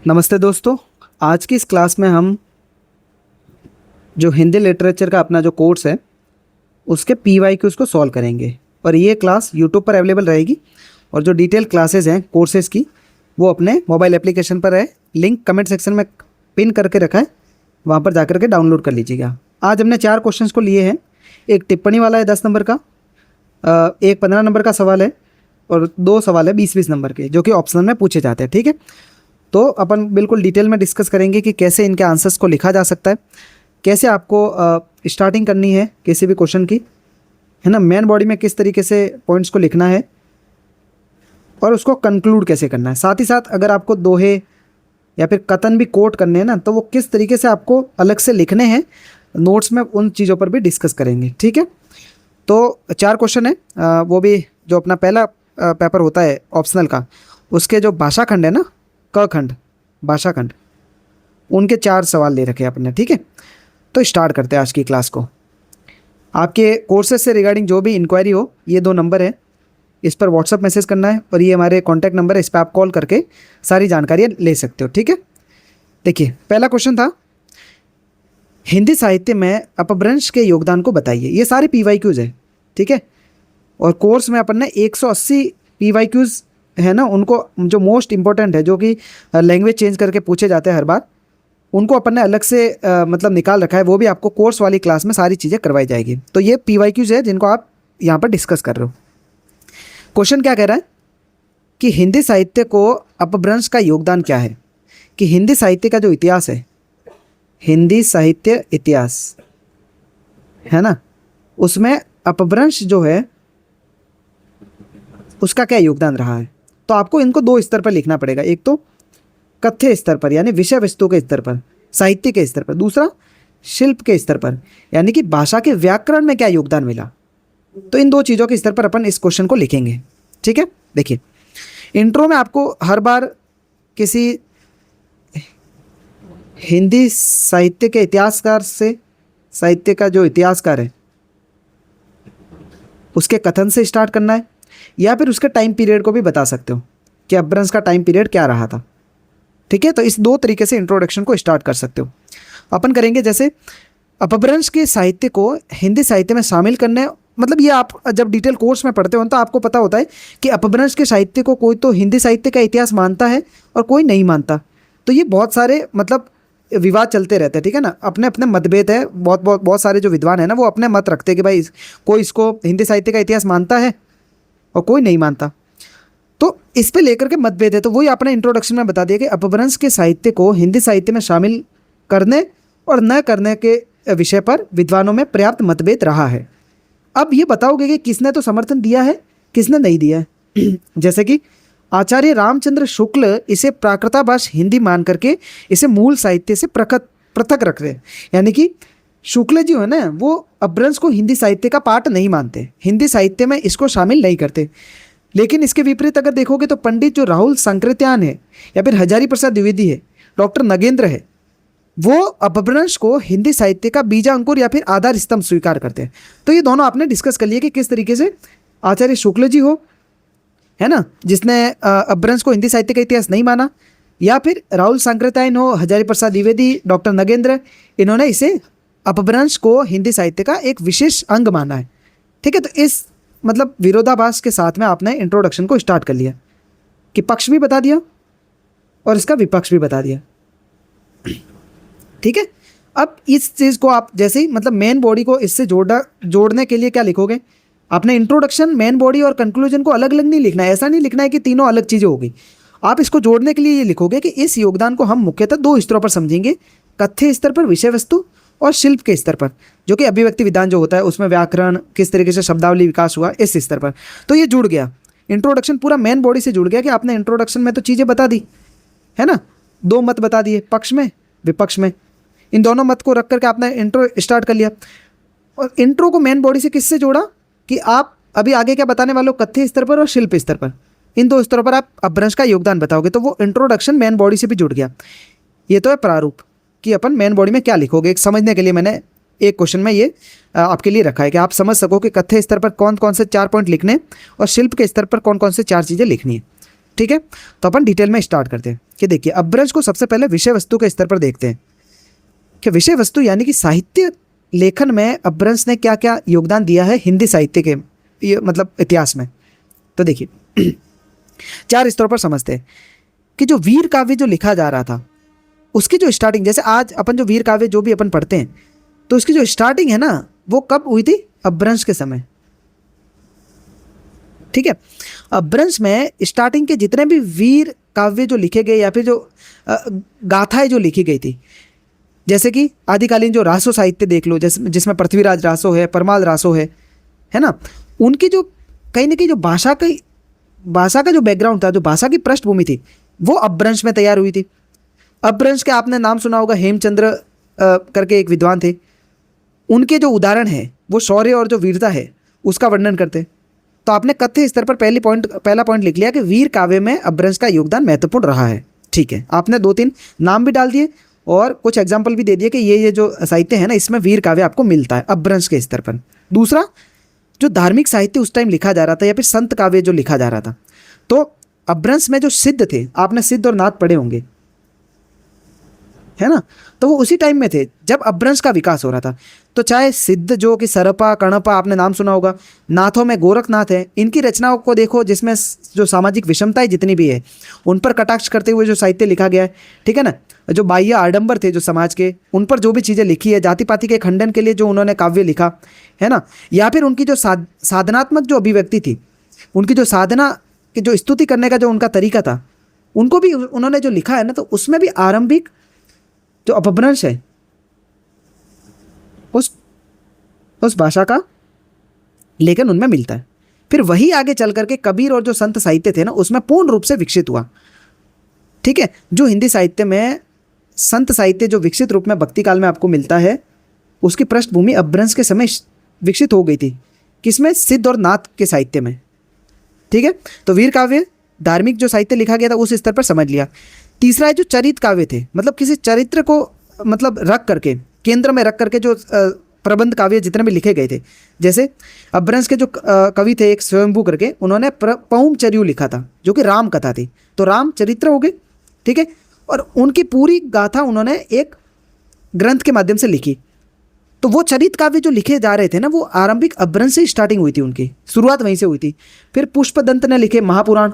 नमस्ते दोस्तों। आज की इस क्लास में हम जो हिंदी लिटरेचर का अपना जो कोर्स है उसके PYQs को सॉल्व करेंगे और ये क्लास यूट्यूब पर अवेलेबल रहेगी। और जो डिटेल क्लासेस हैं कोर्सेज़ की वो अपने मोबाइल एप्लीकेशन पर है। लिंक कमेंट सेक्शन में पिन करके रखा है, वहाँ पर जाकर के डाउनलोड कर लीजिएगा। आज हमने 4 क्वेश्चंस को लिए हैं। एक टिप्पणी वाला है 10 नंबर का, एक 15 नंबर का सवाल है और 2 सवाल है 20-20 नंबर के, जो कि ऑप्शनल में पूछे जाते हैं। ठीक है, तो अपन बिल्कुल डिटेल में डिस्कस करेंगे कि कैसे इनके आंसर्स को लिखा जा सकता है, कैसे आपको स्टार्टिंग करनी है किसी भी क्वेश्चन की, है ना, मेन बॉडी में किस तरीके से पॉइंट्स को लिखना है और उसको कंक्लूड कैसे करना है। साथ ही साथ अगर आपको दोहे या फिर कथन भी कोट करने हैं ना, तो वो किस तरीके से आपको अलग से लिखने हैं नोट्स में, उन चीज़ों पर भी डिस्कस करेंगे। ठीक है, तो 4 क्वेश्चन है, वो भी जो अपना पहला पेपर होता है ऑप्शनल का, उसके जो भाषा खंड है ना, क खंड, भाषा खंड, उनके 4 सवाल ले रखे हैं अपने। ठीक है, तो स्टार्ट करते हैं आज की क्लास को। आपके कोर्सेज से रिगार्डिंग जो भी इंक्वायरी हो, ये 2 नंबर है, इस पर व्हाट्सअप मैसेज करना है और ये हमारे कॉन्टैक्ट नंबर है, इस पर आप कॉल करके सारी जानकारियाँ ले सकते हो। ठीक है, देखिए पहला क्वेश्चन था, हिंदी साहित्य में अपभ्रंश के योगदान को बताइए। ये सारे PYQs है। ठीक है, और कोर्स में अपन ने 180 PYQs है ना, उनको जो मोस्ट इंपॉर्टेंट है, जो कि लैंग्वेज चेंज करके पूछे जाते हैं हर बार, उनको अपन ने अलग से मतलब निकाल रखा है। वो भी आपको कोर्स वाली क्लास में सारी चीज़ें करवाई जाएगी। तो ये PYQs है जिनको आप यहाँ पर डिस्कस कर रहे हो। क्वेश्चन क्या कह रहा है कि हिंदी साहित्य को अपभ्रंश का योगदान क्या है, कि हिंदी साहित्य का जो इतिहास है, हिंदी साहित्य इतिहास है ना, उसमें अपभ्रंश जो है उसका क्या योगदान रहा है। तो आपको इनको 2 स्तर पर लिखना पड़ेगा। एक तो कथ्य स्तर पर यानी विषय वस्तु के स्तर पर, साहित्य के स्तर पर, दूसरा शिल्प के स्तर पर यानी कि भाषा के व्याकरण में क्या योगदान मिला। तो इन 2 चीज़ों के स्तर पर अपन इस क्वेश्चन को लिखेंगे। ठीक है, देखिए इंट्रो में आपको हर बार किसी हिंदी साहित्य के इतिहासकार से, साहित्य का जो इतिहासकार है उसके कथन से स्टार्ट करना है, या फिर उसके टाइम पीरियड को भी बता सकते हो कि अपभ्रंश का टाइम पीरियड क्या रहा था। ठीक है, तो इस 2 तरीके से इंट्रोडक्शन को स्टार्ट कर सकते हो। अपन करेंगे जैसे अपभ्रंश के साहित्य को हिंदी साहित्य में शामिल करने, मतलब ये आप जब डिटेल कोर्स में पढ़ते हो तो आपको पता होता है कि अपभ्रंश के साहित्य को कोई तो हिंदी साहित्य का इतिहास मानता है और कोई नहीं मानता। तो ये बहुत सारे मतलब विवाद चलते रहते हैं। ठीक है ना, अपने अपने मतभेद है। बहुत सारे जो विद्वान है ना, वो अपने मत रखते हैं कि भाई कोई इसको हिंदी साहित्य का इतिहास मानता है और कोई नहीं मानता। तो इस पे लेकर के मतभेद है। तो वही आपने इंट्रोडक्शन में बता दिया कि अपभ्रंश के साहित्य को हिंदी साहित्य में शामिल करने और न करने के विषय पर विद्वानों में पर्याप्त मतभेद रहा है। अब ये बताओगे कि किसने तो समर्थन दिया है, किसने नहीं दिया है। जैसे कि आचार्य रामचंद्र शुक्ल इसे प्राकृताभाष हिंदी मान करके इसे मूल साहित्य से पृथक रख रहे हैं। यानी कि शुक्ल जी है ना, वो अपभ्रंश को हिंदी साहित्य का पार्ट नहीं मानते, हिंदी साहित्य में इसको शामिल नहीं करते। लेकिन इसके विपरीत अगर देखोगे तो पंडित जो राहुल सांकृत्यायन है या फिर हजारी प्रसाद द्विवेदी है, डॉक्टर नगेंद्र है, वो अपभ्रंश को हिंदी साहित्य का बीजा अंकुर या फिर आधार स्तंभ स्वीकार करते हैं। तो ये दोनों आपने डिस्कस कर लिए कि किस तरीके से आचार्य शुक्ल जी हो, है ना, जिसने अपभ्रंश को हिंदी साहित्य का इतिहास नहीं माना, या फिर राहुल सांकृत्यायन हो, हजारी प्रसाद द्विवेदी, डॉक्टर नगेंद्र, इन्होंने इसे अपभ्रंश को हिंदी साहित्य का एक विशेष अंग माना है। ठीक है, तो इस मतलब विरोधाभास के साथ में आपने इंट्रोडक्शन को स्टार्ट कर लिया कि पक्ष भी बता दिया और इसका विपक्ष भी बता दिया। ठीक है, अब इस चीज़ को आप जैसे ही मतलब मेन बॉडी को इससे जोड़ने के लिए क्या लिखोगे, आपने इंट्रोडक्शन, मेन बॉडी और कंक्लूजन को अलग अलग नहीं लिखना है। ऐसा नहीं लिखना है कि तीनों अलग चीज़ें होगी। आप इसको जोड़ने के लिए ये लिखोगे कि इस योगदान को हम मुख्यतः 2 स्तरों पर समझेंगे, कथ्य स्तर पर विषय वस्तु और शिल्प के स्तर पर, जो कि अभिव्यक्ति विधान जो होता है उसमें व्याकरण, किस तरीके से शब्दावली विकास हुआ, इस स्तर पर। तो ये जुड़ गया, इंट्रोडक्शन पूरा मेन बॉडी से जुड़ गया कि आपने इंट्रोडक्शन में तो चीज़ें बता दी है ना, 2 मत बता दिए, पक्ष में विपक्ष में, इन दोनों मत को रख करके आपने इंट्रो स्टार्ट कर लिया। और इंट्रो को मेन बॉडी से किससे जोड़ा कि आप अभी आगे क्या बताने वाले हो, कथ्य स्तर पर और शिल्प स्तर पर, इन 2 स्तरों पर आप अपभ्रंश का योगदान बताओगे। तो वो इंट्रोडक्शन मेन बॉडी से भी जुड़ गया। ये तो है प्रारूप कि अपन मेन बॉडी में क्या लिखोगे, एक समझने के लिए मैंने एक क्वेश्चन में ये आपके लिए रखा है कि आप समझ सको कि कथ्य स्तर पर कौन कौन से 4 पॉइंट लिखने और शिल्प के स्तर पर कौन कौन से 4 चीज़ें लिखनी है। ठीक है, तो अपन डिटेल में स्टार्ट करते हैं कि देखिए अपभ्रंश को सबसे पहले विषय वस्तु के स्तर पर देखते हैं कि विषय वस्तु यानी कि साहित्य लेखन में अपभ्रंश ने क्या क्या योगदान दिया है हिंदी साहित्य के मतलब इतिहास में। तो देखिए 4 स्तरों पर समझते हैं कि जो वीर काव्य जो लिखा जा रहा था उसकी जो स्टार्टिंग, जैसे आज अपन जो वीर काव्य जो भी अपन पढ़ते हैं तो उसकी जो स्टार्टिंग है ना वो कब हुई थी? अपभ्रंश के समय। ठीक है, अपभ्रंश में स्टार्टिंग के जितने भी वीर काव्य जो लिखे गए या फिर जो गाथाएं जो लिखी गई थी, जैसे कि आदिकालीन जो रासो साहित्य देख लो, जैसे जिसमें पृथ्वीराज रासो है, परमाल रासो है ना, उनकी जो कहीं ना कहीं जो भाषा का जो बैकग्राउंड था, जो भाषा की पृष्ठभूमि थी, वो अपभ्रंश में तैयार हुई थी। अपभ्रंश के आपने नाम सुना होगा, हेमचंद्र करके एक विद्वान थे, उनके जो उदाहरण है वो शौर्य और जो वीरता है उसका वर्णन करते। तो आपने कथ्य स्तर पर पहला पॉइंट लिख लिया कि वीर काव्य में अपभ्रंश का योगदान महत्वपूर्ण रहा है। ठीक है, आपने 2-3 नाम भी डाल दिए और कुछ एग्जाम्पल भी दे दिए कि ये जो साहित्य है ना इसमें वीर काव्य आपको मिलता है अपभ्रंश के स्तर पर। दूसरा, जो धार्मिक साहित्य उस टाइम लिखा जा रहा था या फिर संत काव्य जो लिखा जा रहा था, तो अपभ्रंश में जो सिद्ध थे, आपने सिद्ध और नाथ पढ़े होंगे, है ना, तो वो उसी टाइम में थे जब अपभ्रंश का विकास हो रहा था। तो चाहे सिद्ध जो कि सरपा कणपा आपने नाम सुना होगा, नाथों में गोरखनाथ है, इनकी रचनाओं को देखो जिसमें जो सामाजिक विषमताएं जितनी भी है उन पर कटाक्ष करते हुए जो साहित्य लिखा गया है, ठीक है ना, जो बाह्य आडंबर थे जो समाज के, उन पर जो भी चीज़ें लिखी है, जाति पाति के खंडन के लिए जो उन्होंने काव्य लिखा है ना, या फिर उनकी जो साधनात्मक जो अभिव्यक्ति थी, उनकी जो साधना की जो स्तुति करने का जो उनका तरीका था, उनको भी उन्होंने जो लिखा है ना, तो उसमें भी आरंभिक जो अपभ्रंश है उस भाषा का लेखन उनमें मिलता है। फिर वही आगे चल करके कबीर और जो संत साहित्य थे ना उसमें पूर्ण रूप से विकसित हुआ। ठीक है, जो हिंदी साहित्य में संत साहित्य जो विकसित रूप में भक्ति काल में आपको मिलता है, उसकी पृष्ठभूमि अपभ्रंश के समय विकसित हो गई थी। किसमें? सिद्ध और नाथ के साहित्य में। ठीक है, तो वीर काव्य धार्मिक जो साहित्य लिखा गया था उस स्तर पर समझ लिया। तीसरा है जो चरित काव्य थे, मतलब किसी चरित्र को मतलब रख करके, केंद्र में रख करके जो प्रबंध काव्य जितने भी लिखे गए थे, जैसे अपभ्रंश के जो कवि थे एक स्वयंभू करके, उन्होंने पौमचर्यु लिखा था जो कि राम कथा थी, तो राम चरित्र हो गए। ठीक है, और उनकी पूरी गाथा उन्होंने एक ग्रंथ के माध्यम से लिखी। तो वो चरित काव्य जो लिखे जा रहे थे ना, वो आरंभिक अपभ्रंश से स्टार्टिंग हुई थी, उनकी शुरुआत वहीं से हुई थी। फिर पुष्पदंत ने लिखे महापुराण।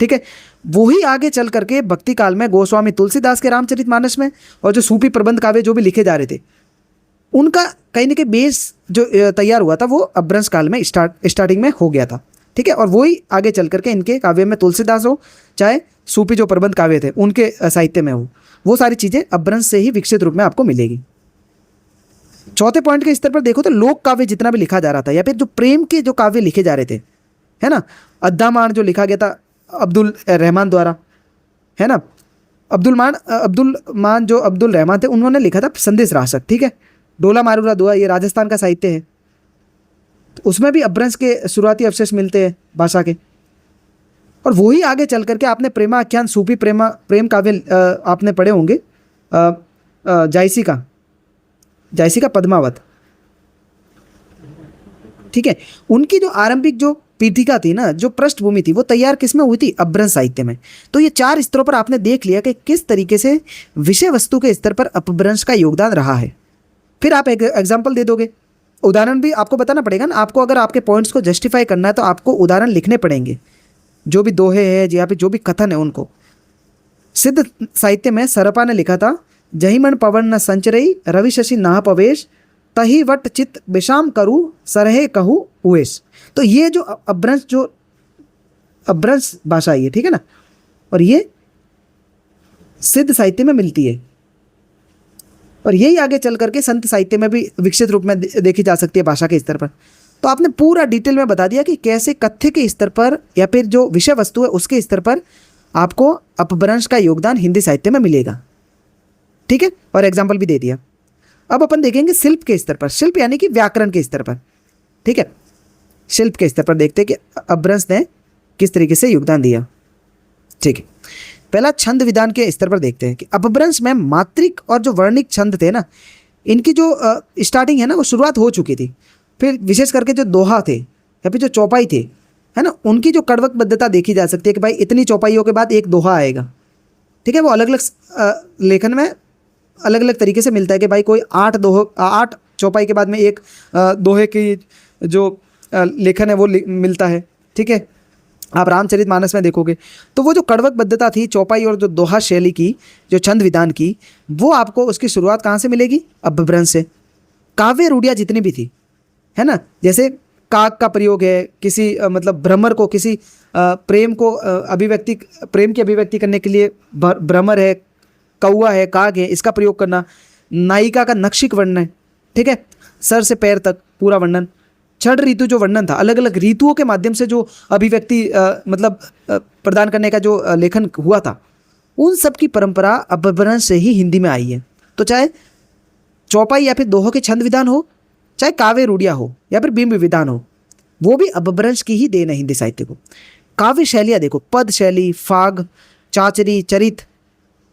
ठीक है, वही आगे चल करके भक्ति काल में गोस्वामी तुलसीदास के रामचरितमानस में और जो सूफी प्रबंध काव्य जो भी लिखे जा रहे थे, उनका कहीं ना कहीं बेस जो तैयार हुआ था वो अपभ्रंश काल में स्टार्टिंग में हो गया था। ठीक है, और वही आगे चल करके इनके काव्य में तुलसीदास हो चाहे सूफी जो प्रबंध काव्य थे उनके साहित्य में हो, वो सारी चीज़ें अपभ्रंश से ही विकसित रूप में आपको मिलेगी। चौथे पॉइंट के स्तर पर देखो तो लोक काव्य जितना भी लिखा जा रहा था या फिर जो प्रेम के जो काव्य लिखे जा रहे थे, है ना, अद्दामान जो लिखा गया था अब्दुल रहमान द्वारा, है ना, अब्दुल मान जो अब्दुल रहमान थे उन्होंने लिखा था संदेश रासक। ठीक है, डोला मारूरा दुआ ये राजस्थान का साहित्य है, तो उसमें भी अपभ्रंश के शुरुआती अवशेष मिलते हैं भाषा के। और वही आगे चल करके आपने प्रेमाख्यान सूफी प्रेम काव्य आपने पढ़े होंगे, जायसी का पद्मावत। ठीक है, उनकी जो आरंभिक जो पीठिका थी ना, जो पृष्ठभूमि थी, वो तैयार किसमें हुई थी? अपभ्रंश साहित्य में। तो ये 4 स्तरों पर आपने देख लिया कि किस तरीके से विषय वस्तु के स्तर पर अपभ्रंश का योगदान रहा है। फिर आप एक एग्जाम्पल दे दोगे, उदाहरण भी आपको बताना पड़ेगा ना आपको। अगर आपके पॉइंट्स को जस्टिफाई करना है तो आपको उदाहरण लिखने पड़ेंगे, जो भी दोहे हैं या फिर जो भी कथन है उनको। सिद्ध साहित्य में सरपा ने लिखा था, जहिमन पवन न संचरई रवि शशि नाह पवेश तही वट चित विषाम करु सरहे कहु उवेश। तो ये जो अपभ्रंश भाषा है, ठीक है ना, और ये सिद्ध साहित्य में मिलती है और यही आगे चल करके संत साहित्य में भी विकसित रूप में देखी जा सकती है भाषा के स्तर पर। तो आपने पूरा डिटेल में बता दिया कि कैसे कथ्य के स्तर पर या फिर जो विषय वस्तु है उसके स्तर पर आपको अपभ्रंश का योगदान हिंदी साहित्य में मिलेगा। ठीक है, और एग्जाम्पल भी दे दिया। अब अपन देखेंगे शिल्प के स्तर पर, शिल्प यानी कि व्याकरण के स्तर पर। ठीक है, शिल्प के स्तर पर देखते हैं कि अपभ्रंश ने किस तरीके से योगदान दिया। ठीक है, पहला छंद विधान के स्तर पर देखते हैं कि अपभ्रंश में मात्रिक और जो वर्णिक छंद थे ना, इनकी जो स्टार्टिंग है ना वो शुरुआत हो चुकी थी। फिर विशेष करके जो दोहा थे या फिर जो चौपाई थे है ना, उनकी जो कड़वकबद्धता देखी जा सकती है कि भाई इतनी चौपाइयों के बाद एक दोहा आएगा। ठीक है, वो अलग अलग लेखन में अलग अलग तरीके से मिलता है कि भाई कोई 8 चौपाई के बाद में एक दोहे की जो लेखन है वो मिलता है। ठीक है, आप रामचरितमानस में देखोगे तो वो जो कड़वकबद्धता थी चौपाई और जो दोहा शैली की, जो छंद विधान की, वो आपको उसकी शुरुआत कहाँ से मिलेगी? अपभ्रंश से। काव्य रूढ़ियाँ जितनी भी थी, है ना, जैसे काक का प्रयोग है, किसी मतलब भ्रमर को, किसी प्रेम की अभिव्यक्ति करने के लिए भ्रमर है, कौआ है, काग है, इसका प्रयोग करना। नायिका का नक्षिक वर्णन, ठीक है, सर से पैर तक पूरा वर्णन। छठ ऋतु जो वर्णन था, अलग अलग ऋतुओं के माध्यम से जो अभिव्यक्ति मतलब प्रदान करने का जो लेखन हुआ था, उन सब की परंपरा अपभ्रंश से ही हिंदी में आई है। तो चाहे चौपाई या फिर दोहों के छंद विधान हो, चाहे काव्य रूढ़ियाँ हो या फिर बिंब विधान हो, वो भी अपभ्रंश की ही देन है हिंदी साहित्य को। काव्य शैलियाँ देखो, पद शैली, फाग, चाचरी, चरित,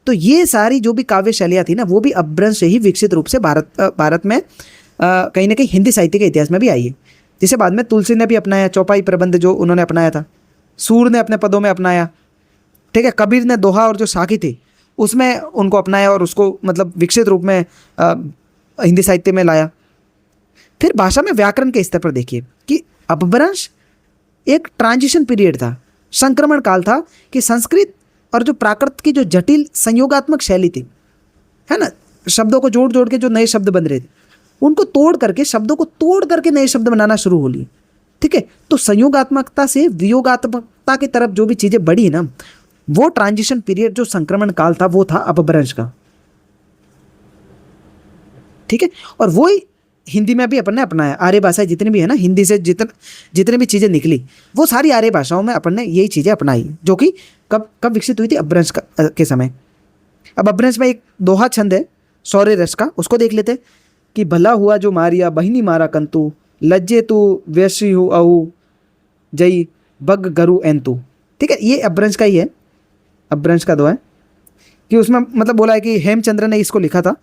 तो ये सारी जो भी काव्य शैलियाँ थी ना, वो भी अपभ्रंश से ही विकसित रूप से भारत में कहीं ना कहीं हिंदी साहित्य के इतिहास में भी आई है। जिसे बाद में तुलसी ने भी अपनाया, चौपाई प्रबंध जो उन्होंने अपनाया था, सूर ने अपने पदों में अपनाया। ठीक है, कबीर ने दोहा और जो साखी थी उसमें उनको अपनाया और उसको मतलब विकसित रूप में हिंदी साहित्य में लाया। फिर भाषा में व्याकरण के स्तर पर देखिए कि अपभ्रंश एक ट्रांजिशन पीरियड था, संक्रमण काल था कि संस्कृत और जो प्राकृत की जो जटिल संयोगात्मक शैली थी, है ना, शब्दों को जोड़ जोड़ के जो नए शब्द बन रहे थे, उनको तोड़ करके, शब्दों को तोड़ करके नए शब्द बनाना शुरू हो लिए। ठीक है, तो संयोगात्मकता से वियोगात्मकता की तरफ जो भी चीज़ें बढ़ी ना, वो ट्रांजिशन पीरियड जो संक्रमण काल था वो था अपभ्रंश का। ठीक है, और वो ही हिंदी में भी अपन ने अपनाया। आर्य भाषाएं जितनी भी है ना, हिंदी से जितनी भी चीज़ें निकली, वो सारी आर्य भाषाओं में अपन ने यही चीज़ें अपनाई, जो कि कब विकसित हुई थी? अपभ्रंश के समय। अब अपभ्रंश में एक दोहा छंद है सौर्य रस का, उसको देख लेते कि भला हुआ जो मारिया बहिनी मारा कंतु, लज्जे तू व्यसी हु अहू जई बग गरु एंतु। ठीक है, ये अपभ्रंश का ही है, अपभ्रंश का दोहा है कि उसमें मतलब बोला है कि हेमचंद्र ने इसको लिखा था।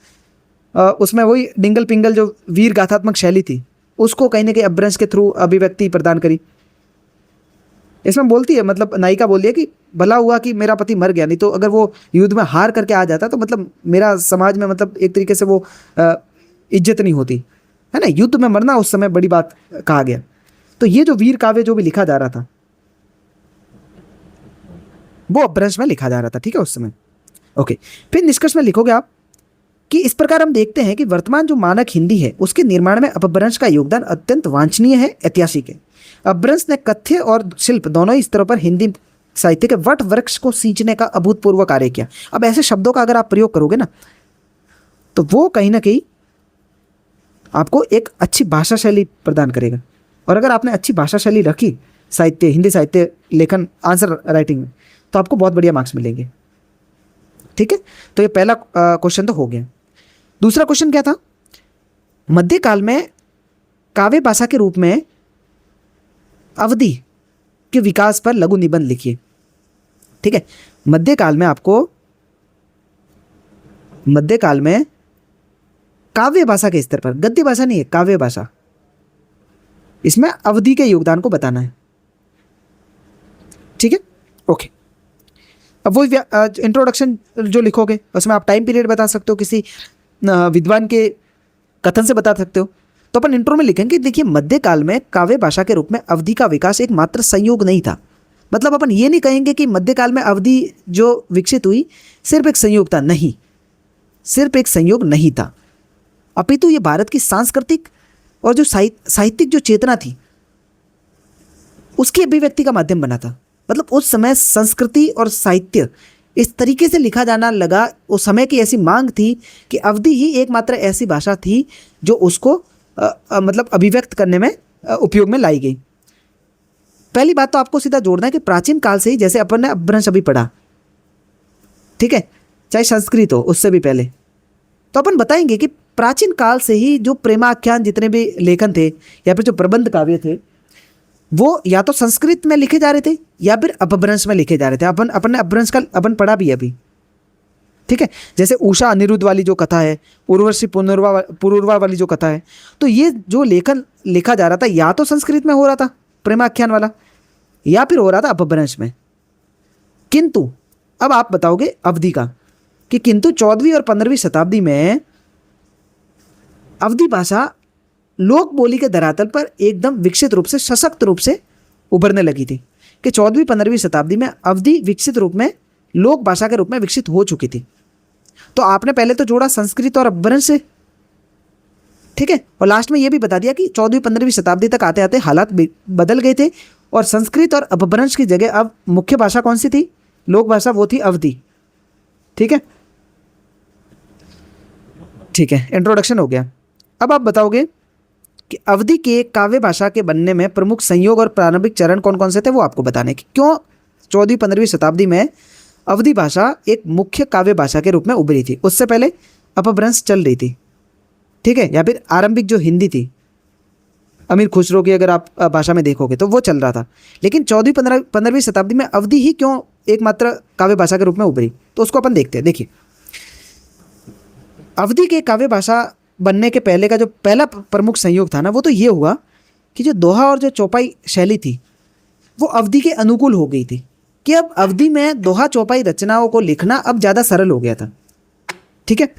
उसमें वही डिंगल पिंगल जो वीर गाथात्मक शैली थी, उसको कहीं ना कहीं अपभ्रंश के थ्रू अभिव्यक्ति प्रदान करी। इसमें बोलती है, मतलब नायिका बोलती है कि भला हुआ कि मेरा पति मर गया, नहीं तो अगर वो युद्ध में हार करके आ जाता तो मतलब मेरा समाज में मतलब एक तरीके से वो इज्जत नहीं होती, है ना, युद्ध में मरना उस समय बड़ी बात कहा गया। तो ये जो वीर काव्य जो भी लिखा जा रहा था, वो अपभ्रंश में लिखा जा रहा था। ठीक है, उस समय। ओके, फिर निष्कर्ष में लिखोगे आप कि इस प्रकार हम देखते हैं कि वर्तमान जो मानक हिंदी है उसके निर्माण में अपभ्रंश का योगदान अत्यंत वांछनीय है, ऐतिहासिक है। अपभ्रंश ने कथ्य और शिल्प दोनों ही स्तरों पर हिंदी साहित्य के वट वृक्ष को सींचने का अभूतपूर्व कार्य किया। अब ऐसे शब्दों का अगर आप प्रयोग करोगे ना, तो वो कहीं ना कहीं आपको एक अच्छी भाषा शैली प्रदान करेगा। और अगर आपने अच्छी भाषा शैली रखी साहित्य, हिंदी साहित्य लेखन, आंसर राइटिंग में, तो आपको बहुत बढ़िया मार्क्स मिलेंगे। ठीक है, तो ये पहला क्वेश्चन तो हो गया। दूसरा क्वेश्चन क्या था? मध्यकाल में काव्य भाषा के रूप में अवधि के विकास पर लघु निबंध लिखिए। ठीक है, मध्यकाल में आपको मध्यकाल में काव्य भाषा के स्तर पर, गद्य भाषा नहीं है, काव्य भाषा, इसमें अवधि के योगदान को बताना है। ठीक है, ओके। अब वो इंट्रोडक्शन जो लिखोगे उसमें आप टाइम पीरियड बता सकते हो, किसी विद्वान के कथन से बता सकते हो। तो अपन इंट्रो में लिखेंगे, देखिए मध्यकाल में काव्य भाषा के रूप में अवधि का विकास एक मात्र संयोग नहीं था। मतलब अपन ये नहीं कहेंगे कि मध्यकाल में अवधि जो विकसित हुई सिर्फ एक संयोग था, नहीं, सिर्फ एक संयोग नहीं था, अपितु ये भारत की सांस्कृतिक और जो साहित्यिक जो चेतना थी उसकी अभिव्यक्ति का माध्यम बना था। मतलब उस समय संस्कृति और साहित्य इस तरीके से लिखा जाना लगा, उस समय की ऐसी मांग थी कि अवधि ही एकमात्र ऐसी भाषा थी जो उसको मतलब अभिव्यक्त करने में उपयोग में लाई गई। पहली बात तो आपको सीधा जोड़ना है कि प्राचीन काल से ही, जैसे अपन ने अपभ्रंश अभी पढ़ा, ठीक है, चाहे संस्कृत हो उससे भी पहले, तो अपन बताएंगे कि प्राचीन काल से ही जो प्रेमाख्यान जितने भी लेखन थे या फिर जो प्रबंध काव्य थे, वो या तो संस्कृत में लिखे जा रहे थे या फिर अपभ्रंश में लिखे जा रहे थे। अपन ने अपभ्रंश का अपन पढ़ा भी अभी। ठीक है, जैसे उषा अनिरुद्ध वाली जो कथा है, उर्वशी पुरूरवा वाली जो कथा है, तो ये जो लेखन लिखा जा रहा था या तो संस्कृत में हो रहा था प्रेमाख्यान वाला, या फिर हो रहा था अपभ्रंश में। किंतु अब आप बताओगे अवधि का कि किंतु 14वीं और 15वीं शताब्दी में अवधी भाषा लोक बोली के धरातल पर एकदम विकसित रूप से, सशक्त रूप से उभरने लगी थी कि 14वीं 15वीं शताब्दी में अवधी विकसित रूप में लोक भाषा के रूप में विकसित हो चुकी थी। तो आपने पहले तो जोड़ा संस्कृत और अपभ्रंश से, ठीक है, और लास्ट में यह भी बता दिया कि 14वीं 15वीं शताब्दी तक आते आते हालात बदल गए थे और संस्कृत और अपभ्रंश की जगह अब मुख्य भाषा कौन सी थी, लोक भाषा, वो थी अवधी। ठीक है, ठीक है, इंट्रोडक्शन हो गया। अब आप बताओगे कि अवधी के काव्य भाषा के बनने में प्रमुख संयोग और प्रारंभिक चरण कौन कौन से थे, वो आपको बताने की क्यों 14वीं 15वीं शताब्दी में अवधी भाषा एक मुख्य काव्य भाषा के रूप में उभरी थी। उससे पहले अपभ्रंश चल रही थी, ठीक है, या फिर आरंभिक जो हिंदी थी अमीर खुसरो की अगर आप भाषा में देखोगे तो वो चल रहा था, लेकिन 14वीं 15वीं शताब्दी में अवधी ही क्यों एकमात्र काव्य भाषा के रूप में उभरी, तो उसको अपन देखते हैं। देखिए, अवधी के काव्य भाषा बनने के पहले का जो पहला प्रमुख संयोग था ना, वो तो ये हुआ कि जो दोहा और जो चौपाई शैली थी वो अवधी के अनुकूल हो गई थी, कि अब अवधी में दोहा चौपाई रचनाओं को लिखना अब ज़्यादा सरल हो गया था। ठीक है,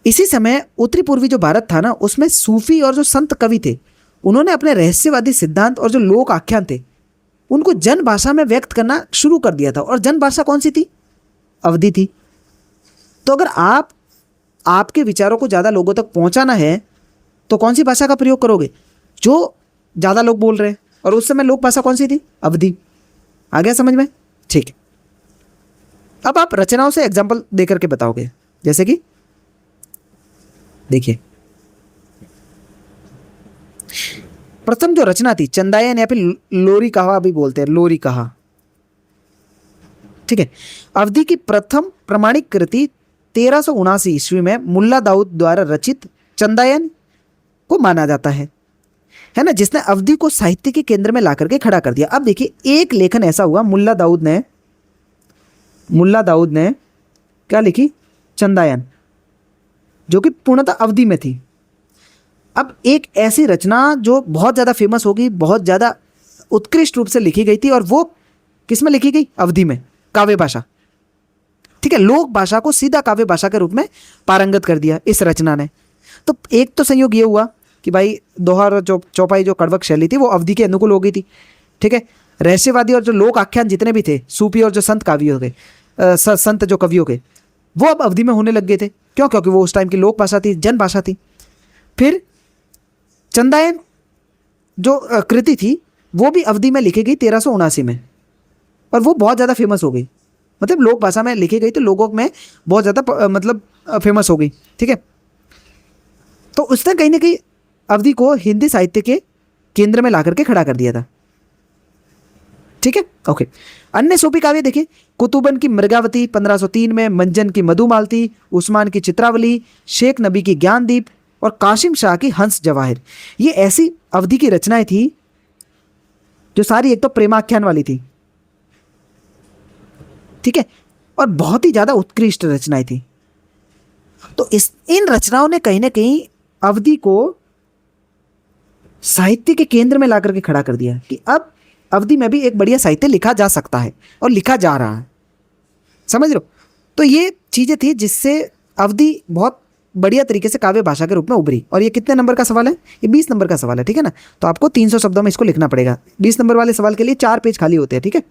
इसी समय उत्तरी पूर्वी जो भारत था ना, उसमें सूफी और जो संत कवि थे उन्होंने अपने रहस्यवादी सिद्धांत और जो लोक आख्यान थे उनको जन भाषा में व्यक्त करना शुरू कर दिया था। और जन भाषा कौन सी थी, अवधी थी। तो अगर आपके विचारों को ज़्यादा लोगों तक पहुंचाना है तो कौन सी भाषा का प्रयोग करोगे, जो ज़्यादा लोग बोल रहे हैं, और उस समय लोक भाषा कौन सी थी, अवधी। आ गया समझ में? ठीक है, अब आप रचनाओं से एग्जाम्पल देकर के बताओगे, जैसे कि देखिए प्रथम जो रचना थी चंदायन या फिर लोरी कहा भी बोलते हैं, लोरी कहा। ठीक है, अवधी की प्रथम प्रमाणिक कृति 1379 ईस्वी में मुल्ला दाऊद द्वारा रचित चंदायन को माना जाता है ना, जिसने अवधी को साहित्य के केंद्र में ला करके खड़ा कर दिया। अब देखिए, एक लेखन ऐसा हुआ, मुल्ला दाऊद ने क्या लिखी, चंदायन, जो कि पूर्णतः अवधी में थी। अब एक ऐसी रचना जो बहुत ज़्यादा फेमस होगी, बहुत ज़्यादा उत्कृष्ट रूप से लिखी गई थी, और वो किस में लिखी गई, अवधी में, काव्य भाषा। ठीक है, लोक भाषा को सीधा काव्य भाषा के रूप में पारंगत कर दिया इस रचना ने। तो एक तो संयोग ये हुआ कि भाई दोहा और चौपाई जो कड़वक शैली थी वो अवधी के अनुकूल हो गई थी। ठीक है, रहस्यवादी और जो लोक आख्यान जितने भी थे, सूफी और जो संत कवियों के संत जो कवियों के, वो अब अवधी में होने लग गए थे। क्यों? क्योंकि वो उस टाइम की लोक भाषा थी, जन भाषा थी। फिर चंदायन जो कृति थी वो भी अवधी में लिखी गई 1379 में, और वो बहुत ज़्यादा फेमस हो गई, मतलब लोक भाषा में लिखी गई तो लोगों में बहुत ज़्यादा मतलब फेमस हो गई। ठीक है, तो उसने कहीं ना कहीं अवधी को हिंदी साहित्य के केंद्र में ला करके खड़ा कर दिया था। ठीक है, ओके। अन्य सूफी काव्य देखिए, कुतुबन की मृगावती 1503 में, मंजन की मधुमालती, उस्मान की चित्रावली, शेख नबी की ज्ञानदीप और कासिम शाह की हंस जवाहिर, ये ऐसी अवधी की रचनाएं थी जो सारी एक तो प्रेमाख्यान वाली थी। ठीक है, और बहुत ही ज़्यादा उत्कृष्ट रचनाएं थी। तो इन रचनाओं ने कहीं ना कहीं अवधी को साहित्य के केंद्र में ला करके खड़ा कर दिया कि अब अवधी में भी एक बढ़िया साहित्य लिखा जा सकता है और लिखा जा रहा है। समझ रहे हो? तो ये चीज़ें थी जिससे अवधी बहुत बढ़िया तरीके से काव्य भाषा के रूप में उभरी। और ये कितने नंबर का सवाल है? ये 20 नंबर का सवाल है। ठीक है ना, तो आपको 300 शब्दों में इसको लिखना पड़ेगा। 20 नंबर वाले सवाल के लिए 4 पेज खाली होते हैं। ठीक है,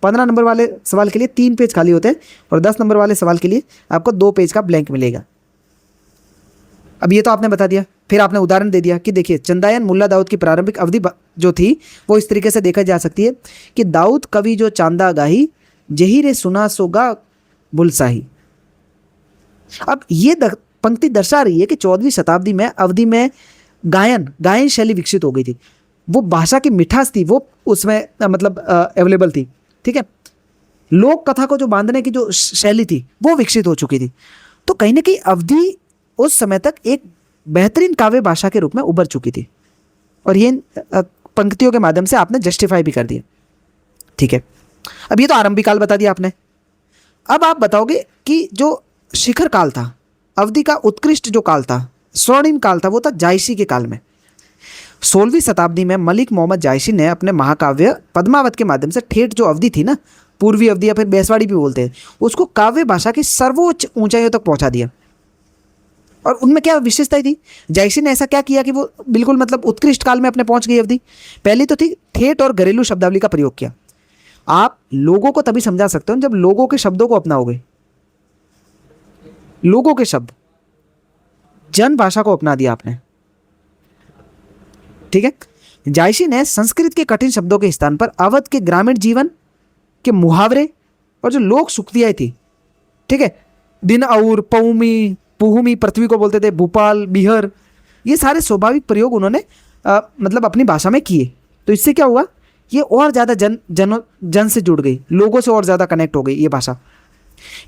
15 नंबर वाले सवाल के लिए 3 पेज खाली होते हैं, और 10 नंबर वाले सवाल के लिए आपको 2 पेज का ब्लैंक मिलेगा। अब ये तो आपने बता दिया, फिर आपने उदाहरण दे दिया कि देखिए चंदायन मुल्ला दाऊद की प्रारंभिक अवधि जो थी वो इस तरीके से देखा जा सकती है कि दाऊद कवि जो चांदा गाही, जही रे सुना सोगा बुलसाही। अब ये पंक्ति दर्शा रही है कि 14वीं शताब्दी में अवधि में गायन शैली विकसित हो गई थी। वो भाषा की मिठास थी वो उसमें मतलब अवेलेबल थी। ठीक है, लोक कथा को जो बांधने की जो शैली थी वो विकसित हो चुकी थी। तो कहीं ना कहीं अवधि उस समय तक एक बेहतरीन काव्य भाषा के रूप में उभर चुकी थी, और ये पंक्तियों के माध्यम से आपने जस्टिफाई भी कर दिया। ठीक है, अब ये तो आरंभिक काल बता दिया आपने। अब आप बताओगे कि जो शिखर काल था, अवधि का उत्कृष्ट जो काल था, स्वर्णिम काल था, वो था जायसी के काल में। 16वीं शताब्दी में मलिक मोहम्मद जायसी ने अपने महाकाव्य पद्मावत के माध्यम से ठेठ जो अवधि थी ना, पूर्वी अवधि या फिर बेसवाड़ी भी बोलते हैं, उसको काव्य भाषा की सर्वोच्च ऊंचाइयों तक पहुंचा दिया। और उनमें क्या विशेषताएं थी? जायसी ने ऐसा क्या किया कि वो बिल्कुल मतलब उत्कृष्ट काल में अपने पहुंच गई अवधि? पहली तो थी ठेठ और घरेलू शब्दावली का प्रयोग किया। आप लोगों को तभी समझा सकते हो जब लोगों के शब्दों को अपनाओगे। लोगों के शब्द, जन भाषा को अपना दिया आपने, ठीक है। जायसी ने संस्कृत के कठिन शब्दों के स्थान पर अवध के ग्रामीण जीवन के मुहावरे और जो लोक सुक्तियाँ थी, ठीक है, दिन और पौमी पुहुमी पृथ्वी को बोलते थे, भूपाल बिहर, ये सारे स्वाभाविक प्रयोग उन्होंने मतलब अपनी भाषा में किए। तो इससे क्या हुआ, ये और ज़्यादा जन से जुड़ गई, लोगों से और ज़्यादा कनेक्ट हो गई ये भाषा।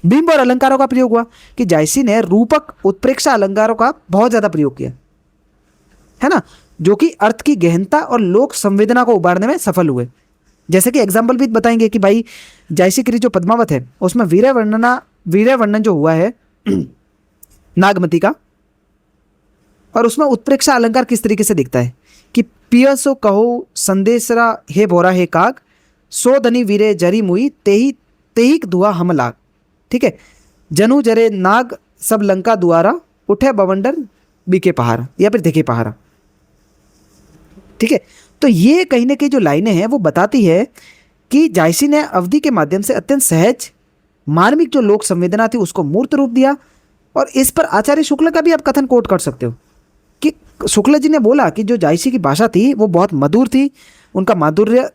बिंब और अलंकारों का प्रयोग हुआ कि जायसी ने रूपक उत्प्रेक्षा अलंकारों का बहुत ज़्यादा प्रयोग किया, है ना, जो कि अर्थ की गहनता और लोक संवेदना को उभारने में सफल हुए। जैसे कि एग्जाम्पल भी बताएंगे कि भाई जायसी की जो पद्मावत है उसमें वीर्य वर्णन जो हुआ है नागमती का, और उसमें उत्प्रेक्षा अलंकार किस तरीके से दिखता है कि पिय सो कहो संदेशरा हे भोरा हे काग, सो धनी वीरे जरी मुई तेही तेहिक धुआ हम लाग, ठीक है, जनु जरे नाग सब लंका द्वारा, उठे बवंडर बीके पहाड़ या फिर देखे पहाड़ा, ठीक है। तो ये कहीं ना कहीं जो लाइनें हैं वो बताती है कि जायसी ने अवधि के माध्यम से अत्यंत सहज मार्मिक जो लोक संवेदना थी उसको मूर्त रूप दिया। और इस पर आचार्य शुक्ल का भी आप कथन कोट कर सकते हो कि शुक्ल जी ने बोला कि जो जायसी की भाषा थी वो बहुत मधुर थी, उनका माधुर्य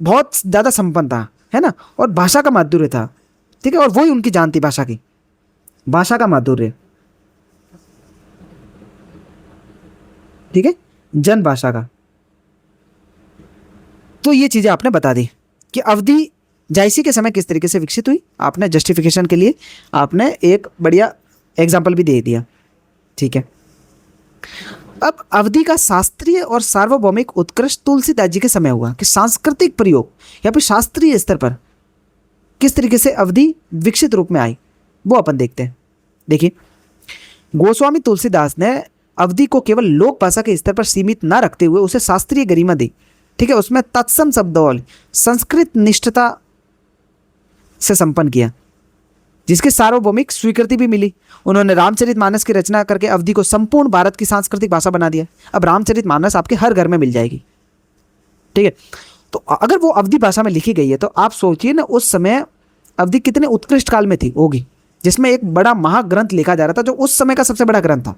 बहुत ज़्यादा संपन्न था, है ना, और भाषा का माधुर्य था, ठीक है, और वही उनकी जान थी भाषा का माधुर्य, ठीक है, जन भाषा का। तो ये चीज़ें आपने बता दी कि अवधि जायसी के समय किस तरीके से विकसित हुई। आपने जस्टिफिकेशन के लिए आपने एक बढ़िया एग्जाम्पल भी दे दिया, ठीक है। अब अवधि का शास्त्रीय और सार्वभौमिक उत्कृष्ट तुलसीदास जी के समय हुआ कि सांस्कृतिक प्रयोग या फिर शास्त्रीय स्तर पर किस तरीके से अवधि विकसित रूप में आई, वो अपन देखते हैं। देखिए, गोस्वामी तुलसीदास ने अवधि को केवल लोक भाषा के स्तर पर सीमित न रखते हुए उसे शास्त्रीय गरिमा दी, ठीक है, उसमें तत्सम शब्दावली संस्कृत निष्ठता से संपन्न किया, जिसके सार्वभौमिक स्वीकृति भी मिली। उन्होंने रामचरितमानस की रचना करके अवधि को संपूर्ण भारत की सांस्कृतिक भाषा बना दिया। अब रामचरितमानस आपके हर घर में मिल जाएगी, ठीक है। तो अगर वो अवधि भाषा में लिखी गई है तो आप सोचिए ना उस समय अवधि कितने उत्कृष्ट काल में थी होगी, जिसमें एक बड़ा महाग्रंथ लिखा जा रहा था जो उस समय का सबसे बड़ा ग्रंथ था,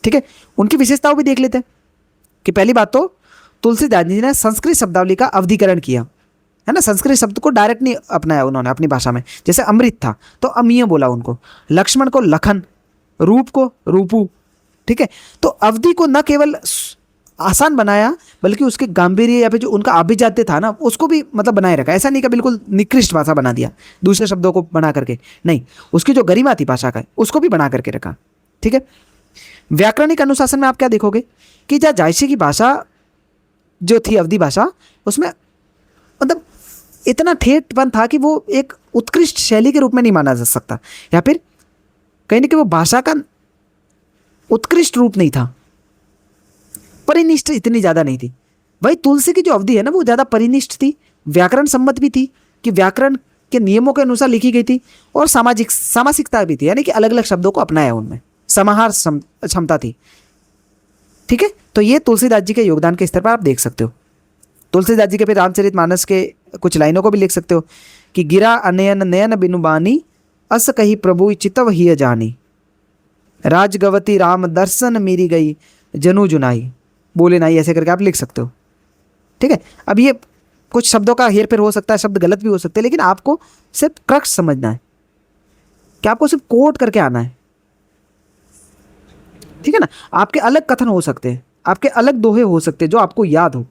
ठीक है। उनकी विशेषताओं भी देख लेते हैं कि पहली बात तो तुलसीदास जी ने संस्कृत शब्दावली का अवधिकरण किया, है ना, संस्कृत शब्द को डायरेक्ट नहीं अपनाया उन्होंने अपनी भाषा में। जैसे अमृत था तो अमीय बोला उनको, लक्ष्मण को लखन, रूप को रूपू, ठीक है। तो अवधि को न केवल आसान बनाया बल्कि उसके गांभीर्य या फिर जो उनका अभिजात्य था ना उसको भी मतलब बनाए रखा। ऐसा नहीं कि बिल्कुल निकृष्ट भाषा बना दिया दूसरे शब्दों को बना करके, नहीं, उसकी जो गरिमा थी भाषा का उसको भी बना करके रखा, ठीक है। व्याकरणिक अनुशासन में आप क्या देखोगे कि जहाँ जायसी की भाषा जो थी अवधि भाषा उसमें मतलब इतना ठेठपन था कि वो एक उत्कृष्ट शैली के रूप में नहीं माना जा सकता, या फिर कहीं ना कहीं वो भाषा का उत्कृष्ट रूप नहीं था, परिनिष्ठ इतनी ज़्यादा नहीं थी। वही तुलसी की जो अवधि है ना वो ज़्यादा परिनिष्ठ थी, व्याकरण सम्मत भी थी कि व्याकरण के नियमों के अनुसार लिखी गई थी, और सामासिकता भी थी, यानी कि अलग अलग शब्दों को अपनाया, उनमें समाहार क्षमता थी, ठीक है। तो ये तुलसीदास जी के योगदान के स्तर पर आप देख सकते हो। तुलसीदास जी के फिर रामचरितमानस के कुछ लाइनों को भी लिख सकते हो कि गिरा अनयन नयन बिनु बानी, अस कही प्रभु चितव ही जानी, राजगवती राम दर्शन मेरी गई, जनु जुनाई बोले नाई, ऐसे करके आप लिख सकते हो, ठीक है। अब ये कुछ शब्दों का हेर फेर हो सकता है, शब्द गलत भी हो सकते हैं, लेकिन आपको सिर्फ क्रक्स समझना है कि आपको सिर्फ कोट करके आना है, ठीक है ना। आपके अलग कथन हो सकते हैं, आपके अलग दोहे हो सकते हैं जो आपको याद हो,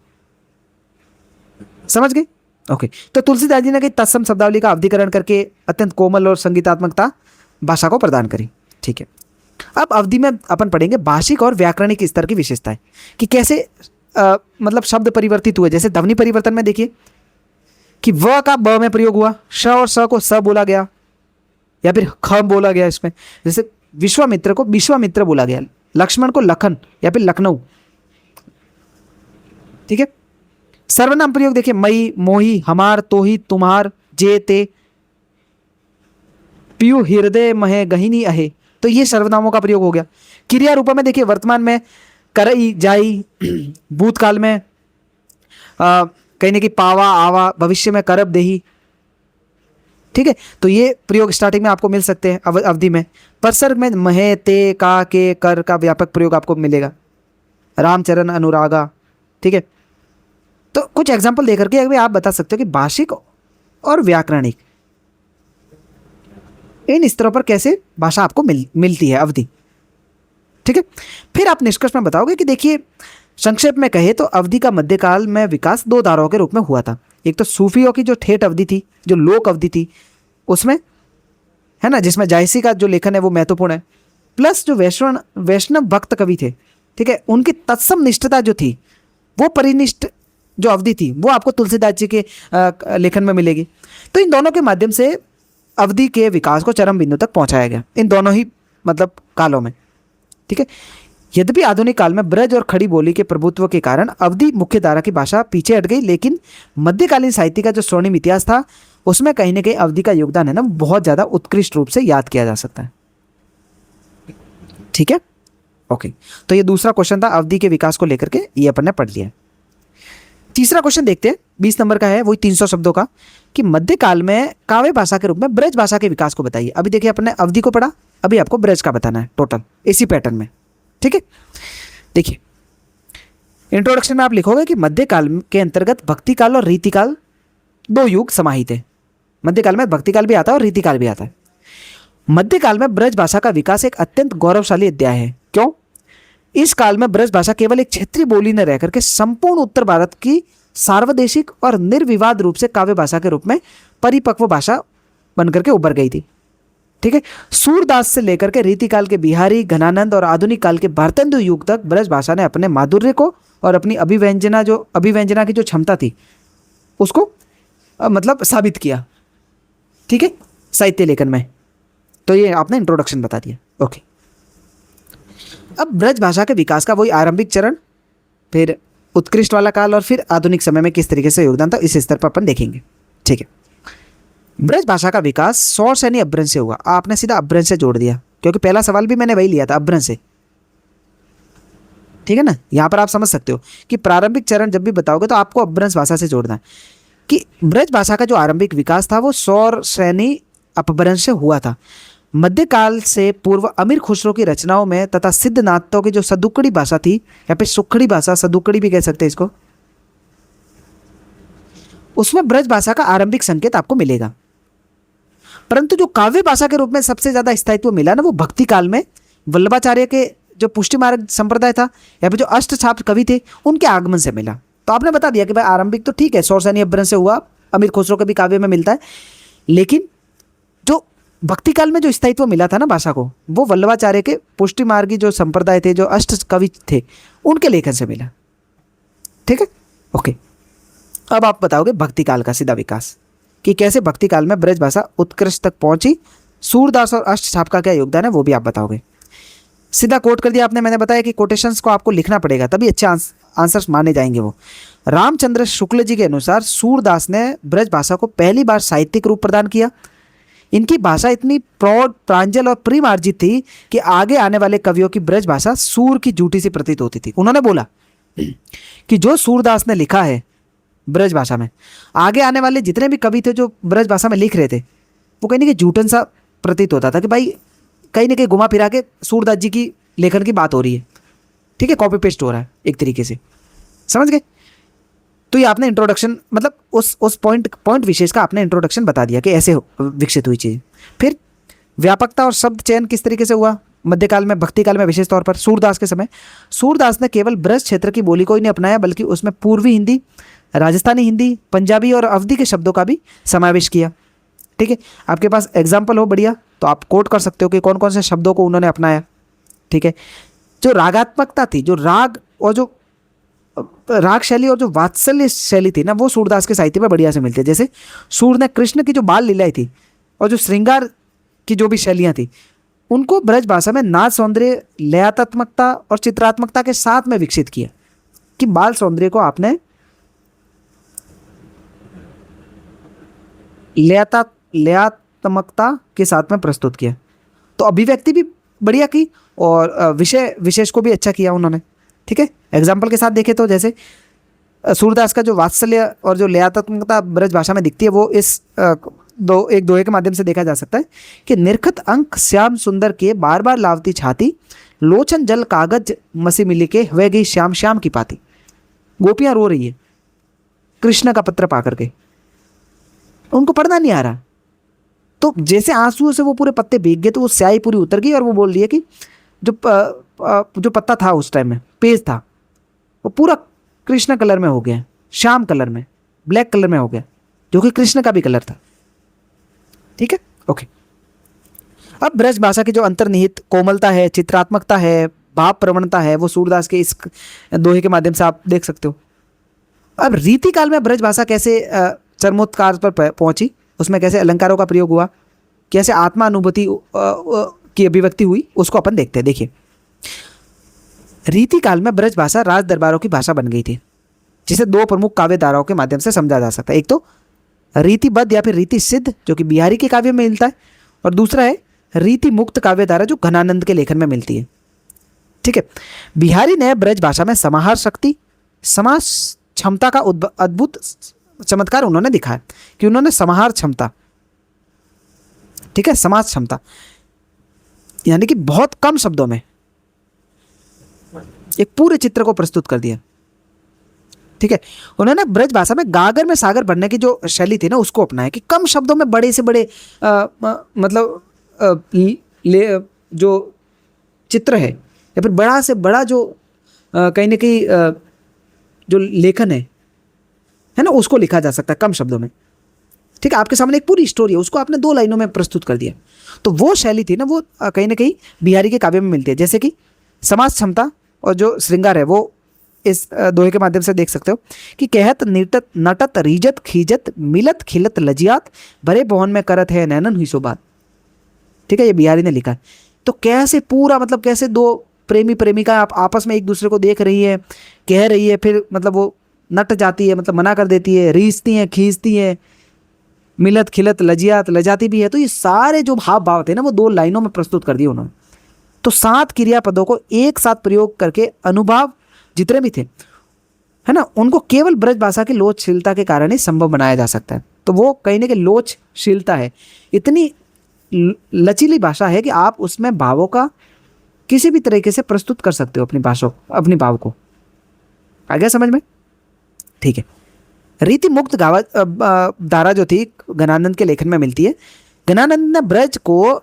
समझ गए? ओके। तो तुलसीदास जी ने तत्सम शब्दावली का अवधिकरण करके अत्यंत कोमल और संगीतात्मकता भाषा को प्रदान करी, ठीक है। अब अवधि में अपन पढ़ेंगे भाषिक और व्याकरणिक स्तर की विशेषताएं कि कैसे मतलब शब्द परिवर्तित हुए। जैसे ध्वनि परिवर्तन में देखिए कि व का ब में प्रयोग हुआ, श और स को स बोला गया या फिर ख बोला गया इसमें। जैसे विश्वामित्र को विश्वामित्र बोला गया, लक्ष्मण को लखन या फिर लखनऊ, ठीक है। सर्वनाम प्रयोग देखिए, मई, मोही, हमार, तोही, तुम्हार, जे, ते, पियु, हृदय, महे, गहिनी, अहे, तो ये सर्वनामों का प्रयोग हो गया। क्रिया रूप में देखिए, वर्तमान में करई, जाई, भूतकाल में कहने की पावा, आवा, भविष्य में करब, देही, ठीक है। तो ये प्रयोग स्टार्टिंग में आपको मिल सकते हैं अवधि में। परसर्ग में महे, ते, का, के, कर का व्यापक प्रयोग आपको मिलेगा। रामचरण, अनुरागा, ठीक है। तो कुछ एग्जाम्पल देकर के अभी आप बता सकते हो कि भाषिक और व्याकरणिक इन स्तरों पर कैसे भाषा आपको मिलती है अवधि, ठीक है। फिर आप निष्कर्ष में बताओगे कि देखिए, संक्षेप में कहे तो अवधि का मध्यकाल में विकास दो धाराओं के रूप में हुआ था। एक तो सूफियों की जो ठेठ अवधि थी, जो लोक अवधि थी, उसमें है ना, जिसमें जायसी का जो लेखन है वो महत्वपूर्ण है, प्लस जो वैष्णव भक्त कवि थे, ठीक है, उनकी तत्सम निष्ठता जो थी, वो परिनिष्ठ जो अवधि थी, वो आपको तुलसीदास जी के लेखन में मिलेगी। तो इन दोनों के माध्यम से अवधि के विकास को चरम बिंदु तक पहुंचाया गया, इन दोनों ही मतलब कालों में, ठीक है। यद्यपि आधुनिक काल में ब्रज और खड़ी बोली के प्रभुत्व के कारण अवधि मुख्य धारा की भाषा पीछे हट गई, लेकिन मध्यकालीन साहित्य का जो स्वर्णिम इतिहास था, उसमें कहीं ना कहीं अवधि का योगदान है ना, बहुत ज़्यादा उत्कृष्ट रूप से याद किया जा सकता है, ठीक है। ओके, तो ये दूसरा क्वेश्चन था अवधि के विकास को लेकर के, ये अपन ने पढ़ लिया। तीसरा क्वेश्चन देखते हैं, 20 नंबर का है, वही 300 शब्दों का, कि मध्यकाल में काव्य भाषा के रूप में ब्रज भाषा के विकास को बताइए। अभी देखिए, अपन ने अवधि को पढ़ा, अभी आपको ब्रज का बताना है टोटल इसी पैटर्न में, ठीक है। देखिए, इंट्रोडक्शन में आप लिखोगे कि मध्यकाल के अंतर्गत भक्तिकाल और रीतिकाल दो युग समाहित है। मध्यकाल में भक्तिकाल भी आता है और रीतिकाल भी आता है। मध्यकाल में ब्रज भाषा का विकास एक अत्यंत गौरवशाली अध्याय है। क्यों? इस काल में ब्रज भाषा केवल एक क्षेत्रीय बोली न रहकर के संपूर्ण उत्तर भारत की सार्वदेशिक और निर्विवाद रूप से काव्य भाषा के रूप में परिपक्व भाषा बनकर के उभर गई थी, ठीक है। सूरदास से लेकर के रीतिकाल के बिहारी, घनानंद और आधुनिक काल के भारतेंदु युग तक ब्रज भाषा ने अपने माधुर्य को और अपनी अभिव्यंजना की जो क्षमता थी उसको मतलब साबित किया, ठीक है, साहित्य लेखन में। तो ये आपने इंट्रोडक्शन बता दिया, ओके। अब ब्रज भाषा के विकास का वही आरंभिक चरण, फिर उत्कृष्ट वाला काल और फिर आधुनिक समय में किस तरीके से योगदान था, इस स्तर पर अपन देखेंगे, ठीक है। ब्रज भाषा का विकास सोर्स यानी अभ्रंश से हुआ। आपने सीधा अभ्रंश से जोड़ दिया, क्योंकि पहला सवाल भी मैंने वही लिया था, अभ्रंश से, ठीक है ना। यहाँ पर आप समझ सकते हो कि प्रारंभिक चरण जब भी बताओगे तो आपको अभ्रंश भाषा से जोड़ना है कि ब्रज भाषा का जो आरंभिक विकास था वो सौर श्रेणी अपभ्रंश से हुआ था। मध्यकाल से पूर्व अमीर खुसरो की रचनाओं में तथा सिद्धनाथों की जो सदुकड़ी भाषा थी, या फिर सुखड़ी भाषा, सदुकड़ी भी कह सकते हैं इसको, उसमें ब्रज भाषा का आरंभिक संकेत आपको मिलेगा। परंतु जो काव्य भाषा के रूप में सबसे ज्यादा स्थायित्व मिला ना, वो भक्ति काल में वल्लभाचार्य के जो पुष्टि मार्ग संप्रदाय था, या फिर जो अष्टछाप कवि थे, उनके आगमन से मिला। तो आपने बता दिया कि भाई आरंभिक तो ठीक है, सौरसेनी अभ्रंश से हुआ, अमीर खुसरो के भी काव्य में मिलता है, लेकिन जो भक्ति काल में जो स्थायित्व मिला था ना भाषा को, वो वल्लभाचार्य के पुष्टि मार्गी जो संप्रदाय थे, जो अष्ट कवि थे, उनके लेखन से मिला, ठीक है, ओके। अब आप बताओगे भक्ति काल का सीधा विकास, कि कैसे भक्ति काल में ब्रज भाषा उत्कृष्ट तक पहुंची, सूरदास और अष्टछाप का क्या योगदान है वो भी आप बताओगे। सीधा कोट कर दिया आपने, मैंने बताया कि कोटेशंस को आपको लिखना पड़ेगा तभी अच्छे आंसर्स माने जाएंगे। वो रामचंद्र शुक्ल जी के अनुसार सूरदास ने ब्रज भाषा को पहली बार साहित्यिक रूप प्रदान किया। इनकी भाषा इतनी प्रौढ़, प्रांजल और प्रेमार्जित थी कि आगे आने वाले कवियों की ब्रज भाषा सूर की जूठी सी प्रतीत होती थी। उन्होंने बोला कि जो सूरदास ने लिखा है ब्रज भाषा में, आगे आने वाले जितने भी कवि थे जो ब्रज भाषा में लिख रहे थे, वो कहीं ना कहीं जूठन सा प्रतीत होता था कि भाई कहीं ना कहीं घुमा फिरा के सूरदास जी की लेखन की बात हो रही है, ठीक है, कॉपी पेस्ट हो रहा है एक तरीके से, समझ गए। तो ये आपने इंट्रोडक्शन मतलब उस पॉइंट विशेष का आपने इंट्रोडक्शन बता दिया कि ऐसे विकसित हुई चीज़। फिर व्यापकता और शब्द चयन किस तरीके से हुआ मध्यकाल में, भक्ति काल में, विशेष तौर पर सूरदास के समय। सूरदास ने केवल ब्रज क्षेत्र की बोली को ही नहीं अपनाया, बल्कि उसमें पूर्वी हिंदी, राजस्थानी हिंदी, पंजाबी और अवधी के शब्दों का भी समावेश किया, ठीक है। आपके पास एग्जाम्पल हो बढ़िया तो आप कोट कर सकते हो कि कौन कौन से शब्दों को उन्होंने अपनाया, ठीक है। जो रागात्मकता थी, जो राग और जो राग शैली और जो वात्सल्य शैली थी ना, वो सूरदास के साहित्य में बढ़िया से मिलती है। जैसे सूर ने कृष्ण की जो बाल लीलाएं थी और जो श्रृंगार की जो भी शैलियाँ थी, उनको ब्रज भाषा में नाद सौंदर्य, लयात्मकता और चित्रात्मकता के साथ में विकसित किया, कि बाल सौंदर्य को आपने लयात्मकता के साथ में प्रस्तुत किया। तो अभिव्यक्ति भी बढ़िया की और विषय विशेष को भी अच्छा किया उन्होंने। ठीक है, एग्जाम्पल के साथ देखें तो जैसे सूरदास का जो वात्सल्य और जो लयात्मकता ब्रज भाषा में दिखती है वो इस एक दोहे के माध्यम से देखा जा सकता है कि निर्खत अंक श्याम सुंदर के बार बार लावती छाती, लोचन जल कागज मसी मिली के वह गई श्याम श्याम की पाती। गोपियां रो रही है कृष्ण का पत्र पा करके, उनको पढ़ना नहीं आ रहा, तो जैसे आंसुओं से वो पूरे पत्ते भीग गए तो वो स्याही पूरी उतर गई और वो बोल रही है कि जो पत्ता था उस टाइम में, पेज था, वो पूरा कृष्ण कलर में हो गया, श्याम कलर में, ब्लैक कलर में हो गया, जो कि कृष्ण का भी कलर था। ठीक है, ओके। अब ब्रज भाषा की जो अंतर्निहित कोमलता है, चित्रात्मकता है, भाव प्रवणता है, वो सूरदास के इस दोहे के माध्यम से आप देख सकते हो। अब रीति काल में ब्रज भाषा कैसे चरमोत्कर्ष पर पहुंची, उसमें कैसे अलंकारों का प्रयोग हुआ, कैसे आत्मा अनुभूति की अभिव्यक्ति हुई, उसको अपन देखते हैं। देखिए, रीति काल में ब्रज भाषा राज दरबारों की भाषा बन गई थी, जिसे दो प्रमुख काव्य धाराओं के माध्यम से समझा जा सकता है। एक तो रीतिबद्ध या फिर रीति सिद्ध जो कि बिहारी के काव्य में मिलता है, और दूसरा है रीति मुक्त काव्य धारा जो घनानंद के लेखन में मिलती है। ठीक है, बिहारी ने ब्रज भाषा में समाहार शक्ति, समास क्षमता का अद्भुत चमत्कार उन्होंने दिखाया कि उन्होंने समाहार क्षमता, ठीक है, समास क्षमता, यानी कि बहुत कम शब्दों में एक पूरे चित्र को प्रस्तुत कर दिया। ठीक है, उन्होंने ब्रज भाषा में गागर में सागर भरने की जो शैली थी ना उसको अपनाया कि कम शब्दों में बड़े से बड़े मतलब जो चित्र है या फिर बड़ा से बड़ा जो कहीं ना कहीं जो लेखन है ना, उसको लिखा जा सकता है कम शब्दों में। ठीक है, आपके सामने एक पूरी स्टोरी है, उसको आपने 2 लाइनों में प्रस्तुत कर दिया। तो वो शैली थी ना, वो कहीं ना कहीं बिहारी के काव्य में मिलती है। जैसे कि समास क्षमता और जो श्रृंगार है वो इस दोहे के माध्यम से देख सकते हो कि कहत निटत नटत रीजत खीजत मिलत खिलत लजियात भरे भवन में करत है नैनन हुई सो बात। ठीक है, ये बिहारी ने लिखा है। तो कैसे पूरा मतलब कैसे 2 प्रेमी प्रेमिका आप आपस में एक दूसरे को देख रही है, कह रही है, फिर मतलब वो नट जाती है, मतलब मना कर देती है, रीझती है, खींचती है, मिलत खिलत लजियात लजाती भी है। तो ये सारे जो भाव भाव थे ना वो 2 लाइनों में प्रस्तुत कर दिए उन्होंने। तो 7 क्रियापदों को एक साथ प्रयोग करके अनुभाव जितने भी थे है ना, उनको केवल ब्रज भाषा की लोचशीलता के कारण ही संभव बनाया जा सकता है। तो वो कहीं ना कहीं लोचशीलता है, इतनी लचीली भाषा है कि आप उसमें भावों का किसी भी तरीके से प्रस्तुत कर सकते हो, अपनी भाषा, अपनी भाव को। आ गया समझ में? ठीक है, रीति मुक्त धारा जो थी घनानंद के लेखन में मिलती है। घनानंद ने ब्रज को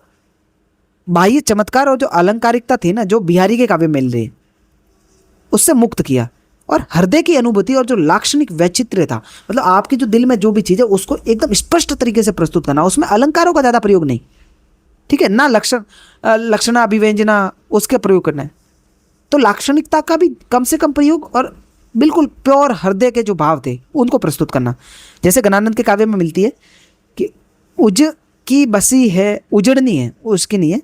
बाह्य चमत्कार और जो अलंकारिकता थी ना जो बिहारी के काव्य में मिल रही है उससे मुक्त किया, और हृदय की अनुभूति और जो लाक्षणिक वैचित्र्य था, मतलब आपके जो दिल में जो भी चीज़ है उसको एकदम स्पष्ट तरीके से प्रस्तुत करना, उसमें अलंकारों का ज़्यादा प्रयोग नहीं। ठीक है ना, लक्षणा अभिव्यंजना उसके प्रयोग करना है, तो लाक्षणिकता का भी कम से कम प्रयोग और बिल्कुल प्योर हृदय के जो भाव थे उनको प्रस्तुत करना। जैसे घनानंद के काव्य में मिलती है कि उज की बसी है, उजड़नी है, उसकी नहीं है,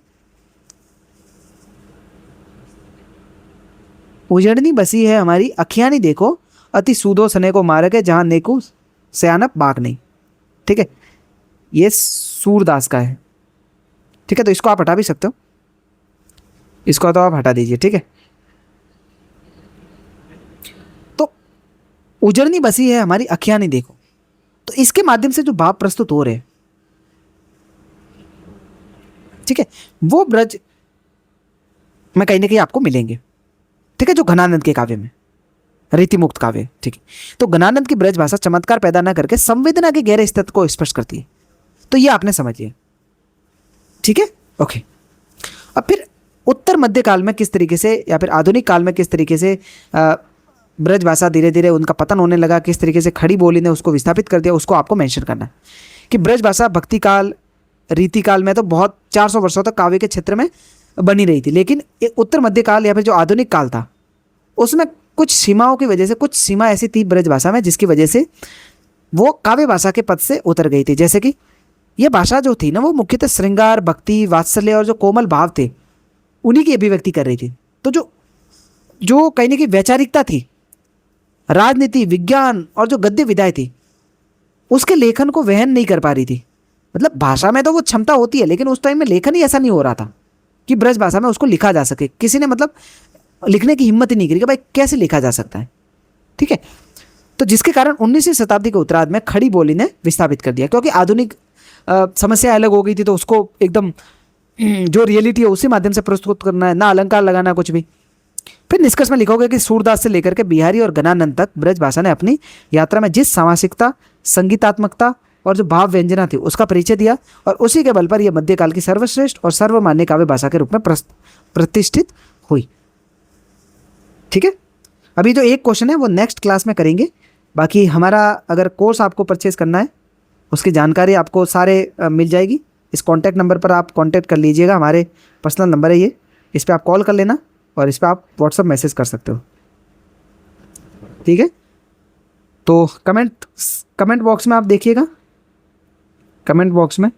उजड़नी बसी है हमारी अखियाँ नहीं देखो, अति सूदो सने को मार के जहाँ नेकू सयानप बाग नहीं। ठीक है, ये सूरदास का है। ठीक है, तो इसको आप हटा भी सकते हो, इसको तो आप हटा दीजिए। ठीक है, तो उजड़नी बसी है हमारी अखियाँ नहीं देखो, तो इसके माध्यम से जो भाव प्रस्तुत हो रहे हैं, ठीक है, वो ब्रज में कहीं ना कहीं आपको मिलेंगे। ठीक है, जो घनानंद के काव्य में रीति मुक्त काव्य। ठीक है, तो घनानंद की ब्रज भाषा चमत्कार पैदा न करके संवेदना के गहरे स्तर को स्पष्ट करती है। तो ये आपने समझिए। ठीक है, ओके। अब फिर उत्तर मध्य काल में किस तरीके से या फिर आधुनिक काल में किस तरीके से ब्रज भाषा धीरे धीरे उनका पतन होने लगा, किस तरीके से खड़ी बोली ने उसको विस्थापित कर दिया, उसको आपको मेंशन करना है कि ब्रज भाषा भक्ति काल रीति काल में तो बहुत 400 वर्षों तक काव्य के क्षेत्र में बनी रही थी, लेकिन उत्तर मध्य काल या फिर जो आधुनिक काल था उसमें कुछ सीमाओं की वजह से, कुछ सीमा ऐसी थी ब्रज भाषा में जिसकी वजह से वो काव्य भाषा के पद से उतर गई थी। जैसे कि ये भाषा जो थी ना वो मुख्यतः श्रृंगार, भक्ति, वात्सल्य और जो कोमल भाव थे उन्हीं की अभिव्यक्ति कर रही थी। तो जो कहीं ना कहीं वैचारिकता थी राजनीति, विज्ञान और जो गद्य विधाएं थी उसके लेखन को वहन नहीं कर पा रही थी। मतलब भाषा में तो वो क्षमता होती है, लेकिन उस टाइम में लेखन ही ऐसा नहीं हो रहा था कि ब्रज भाषा में उसको लिखा जा सके। किसी ने मतलब लिखने की हिम्मत ही नहीं करी कि भाई कैसे लिखा जा सकता है। ठीक है, तो जिसके कारण 19वीं शताब्दी के उत्तरार्ध में खड़ी बोली ने विस्थापित कर दिया, क्योंकि आधुनिक समस्या अलग हो गई थी, तो उसको एकदम जो रियलिटी है उसी माध्यम से प्रस्तुत करना है, ना अलंकार लगाना कुछ भी। फिर निष्कर्ष में लिखोगे कि सूरदास से लेकर के बिहारी और गणानंद तक ब्रज भाषा ने अपनी यात्रा में जिस सामासिकता, संगीतात्मकता और जो भाव व्यंजना थी उसका परिचय दिया, और उसी के बल पर यह मध्यकाल की सर्वश्रेष्ठ और सर्वमान्य काव्य भाषा के रूप में प्रतिष्ठित हुई। ठीक है, अभी जो एक क्वेश्चन है वो नेक्स्ट क्लास में करेंगे। बाकी हमारा अगर कोर्स आपको परचेज करना है उसकी जानकारी आपको सारे मिल जाएगी। इस कॉन्टैक्ट नंबर पर आप कॉन्टैक्ट कर लीजिएगा, हमारे पर्सनल नंबर है ये, इस पर आप कॉल कर लेना और इस पर आप व्हाट्सअप मैसेज कर सकते हो। ठीक है, तो कमेंट बॉक्स में आप देखिएगा, कमेंट बॉक्स में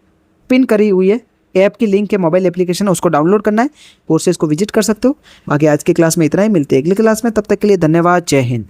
पिन करी हुई है ऐप की लिंक है, मोबाइल एप्लीकेशन है, उसको डाउनलोड करना है, कोर्सेज को विजिट कर सकते हो। बाकी आज की क्लास में इतना ही, मिलते हैं अगली क्लास में, तब तक के लिए धन्यवाद, जय हिंद।